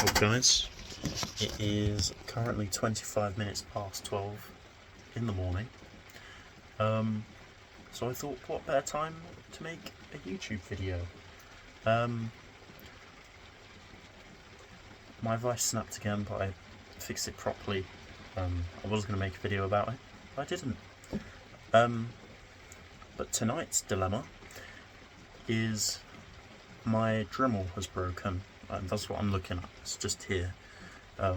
up, guys? It is currently 25 minutes past 12 in the morning. So I thought, what better time to make a YouTube video? My device snapped again, but I fixed it properly. I was going to make a video about it, but I didn't. But tonight's dilemma is my Dremel has broken, and that's what I'm looking at. It's just here. I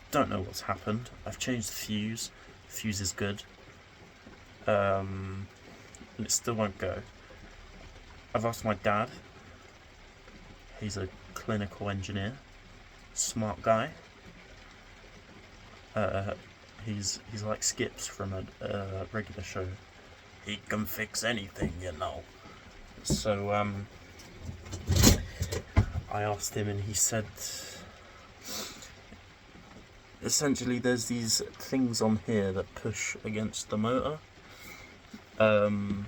don't know what's happened. I've changed the fuse. The fuse is good, and it still won't go. I've asked my dad. He's a clinical engineer, smart guy. He's like Skips from a regular show. He can fix anything, you know. So I asked him, and he said, essentially, there's these things on here that push against the motor. To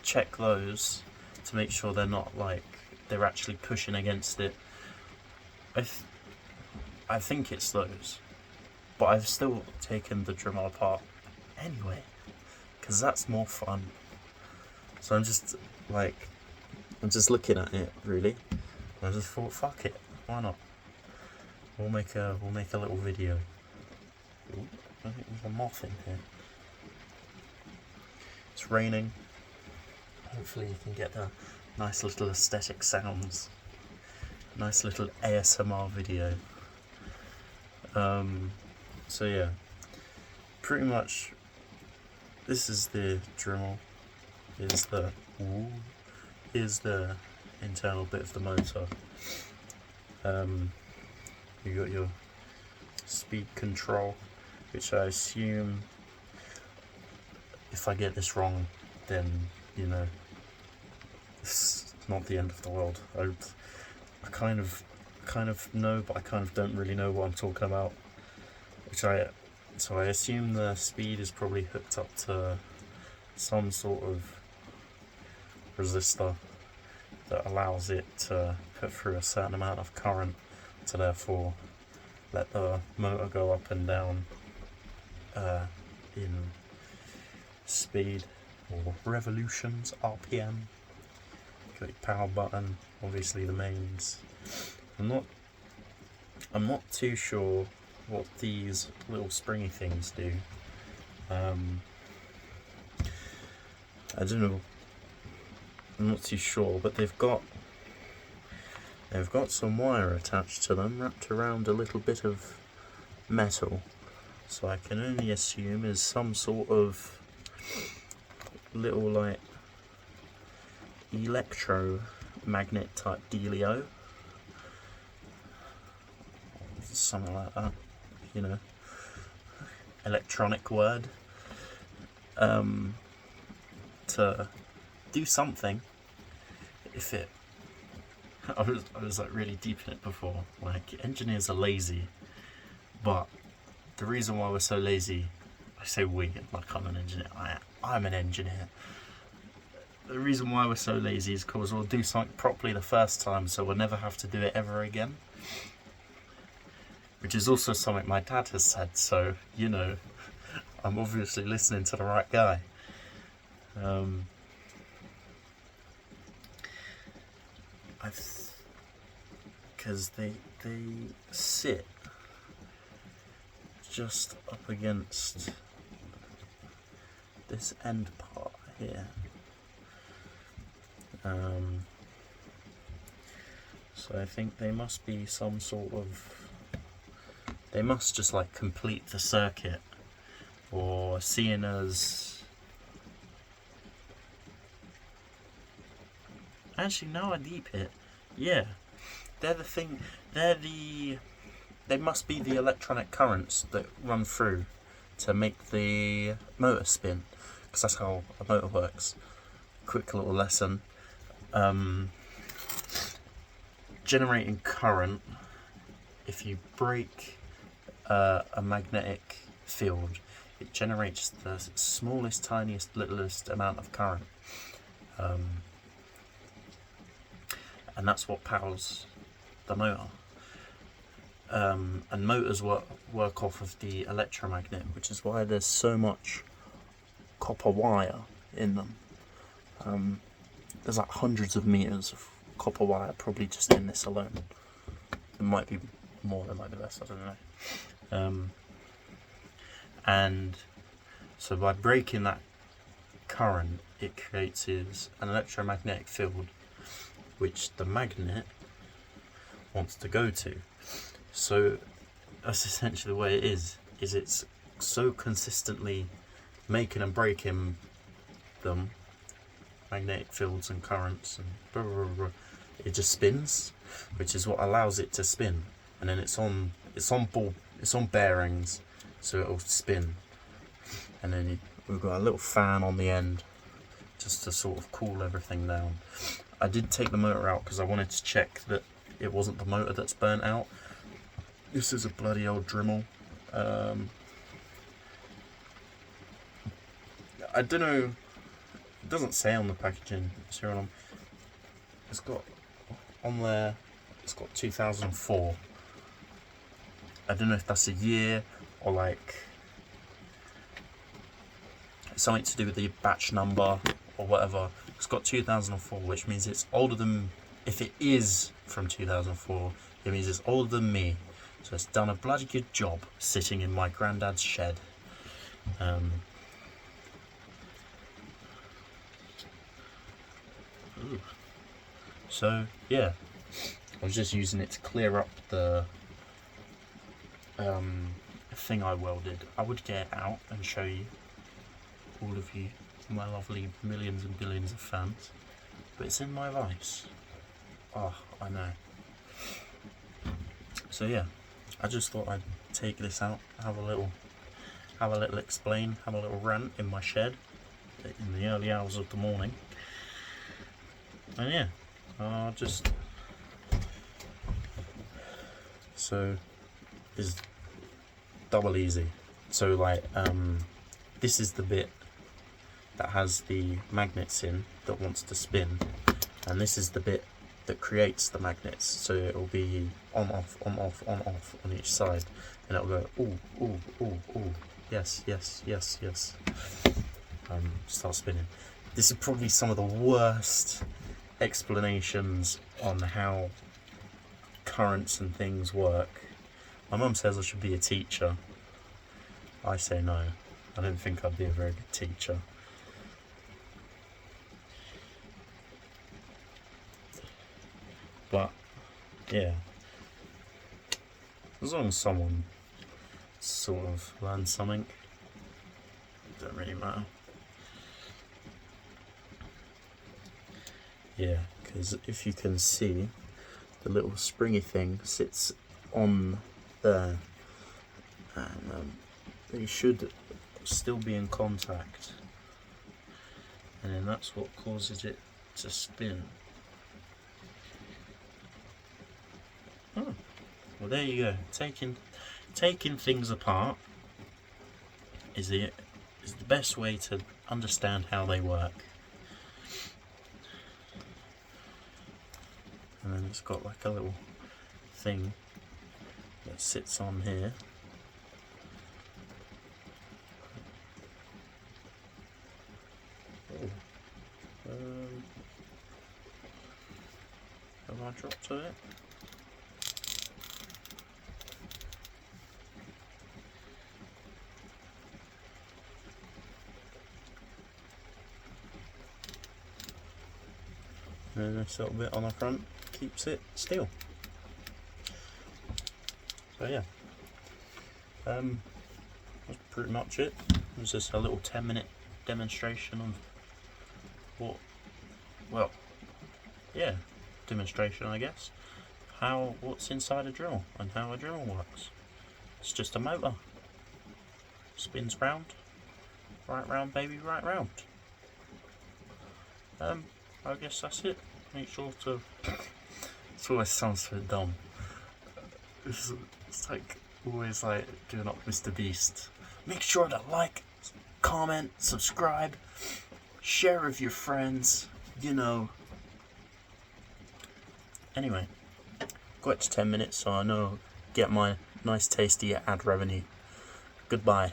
check those to make sure they're not they're actually pushing against it. I think it's those, but I've still taken the Dremel apart anyway, because that's more fun. So I'm just looking at it, really. I just thought, fuck it, why not? We'll make a little video. Ooh, I think there's a moth in here. It's raining. Hopefully you can get the nice little aesthetic sounds. Nice little ASMR video. So yeah, pretty much this is the Dremel. Here's the internal bit of the motor. You got your speed control, which I assume, if I get this wrong, then you know, it's not the end of the world. I kind of know, but I kind of don't really know what I'm talking about. So I assume the speed is probably hooked up to some sort of resistor that allows it to put through a certain amount of current to therefore let the motor go up and down in speed or revolutions, RPM. Got your power button, obviously the mains. I'm not too sure what these little springy things do. I don't know. I'm not too sure, but they've got some wire attached to them, wrapped around a little bit of metal. So I can only assume is some sort of little electromagnet type dealio. Something like that, you know, electronic word, to do something. If it, I was really deep in it before. Engineers are lazy, but the reason why we're so lazy, I say we, like I'm an engineer. I'm an engineer. The reason why we're so lazy is because we'll do something properly the first time, so we'll never have to do it ever again. Which is also something my dad has said, so, you know, I'm obviously listening to the right guy. Because they sit just up against this end part here. So I think they must be some sort of, they must just complete the circuit, or seeing as, actually now I deep it, yeah, they must be the electronic currents that run through to make the motor spin, because that's how a motor works. Quick little lesson. Generating current, if you break a magnetic field, it generates the smallest, tiniest, littlest amount of current. and that's what powers the motor. And motors work off of the electromagnet, which is why there's so much copper wire in them. There's like hundreds of meters of copper wire probably just in this alone. It might be more, it might be less, I don't know. And so by breaking that current, it creates an electromagnetic field which the magnet wants to go to. So that's essentially the way it is it's so consistently making and breaking them, magnetic fields and currents and blah, blah, blah, blah. It just spins, which is what allows it to spin. And then it's on bearings, so it'll spin. And then we've got a little fan on the end just to sort of cool everything down. I did take the motor out because I wanted to check that it wasn't the motor that's burnt out. This is a bloody old Dremel. I don't know, it doesn't say on the packaging, it's got on there, it's got 2004. I don't know if that's a year or like something to do with the batch number or whatever. It's got 2004, which means it's older than, if it is from 2004, it means it's older than me. So it's done a bloody good job sitting in my granddad's shed. So yeah, I was just using it to clear up the thing I welded. I would get it out and show you, all of you, my lovely millions and billions of fans, but it's in my vice. Oh, I know. So yeah, I just thought I'd take this out, have a little explain, have a little rant in my shed in the early hours of the morning. And yeah, so it's double easy. So like, this is the bit that has the magnets in that wants to spin, and this is the bit that creates the magnets. So it'll be on off on off on off on each side, and it'll go ooh ooh ooh ooh, yes yes yes yes, start spinning. This is probably some of the worst explanations on how currents and things work. My mum says I should be a teacher. I say no. I don't think I'd be a very good teacher. But yeah, as long as someone sort of learns something, it don't really matter. Yeah, because if you can see, the little springy thing sits on there, and they should still be in contact, and then that's what causes it to spin. Oh, well there you go. Taking things apart is the best way to understand how they work. And then it's got like a little thing that sits on here. Oh. Have I dropped to it? And this little bit on the front keeps it still. So yeah, that's pretty much it. It was just a little 10-minute demonstration of demonstration I guess, what's inside a drill and how a drill works. It's just a motor, spins round, right round baby, right round. I guess that's it. Make sure to, it always sounds so dumb. It's like always like doing up Mr. Beast. Make sure to like, comment, subscribe, share with your friends, you know. Anyway, got to 10 minutes, so I know get my nice tasty ad revenue. Goodbye.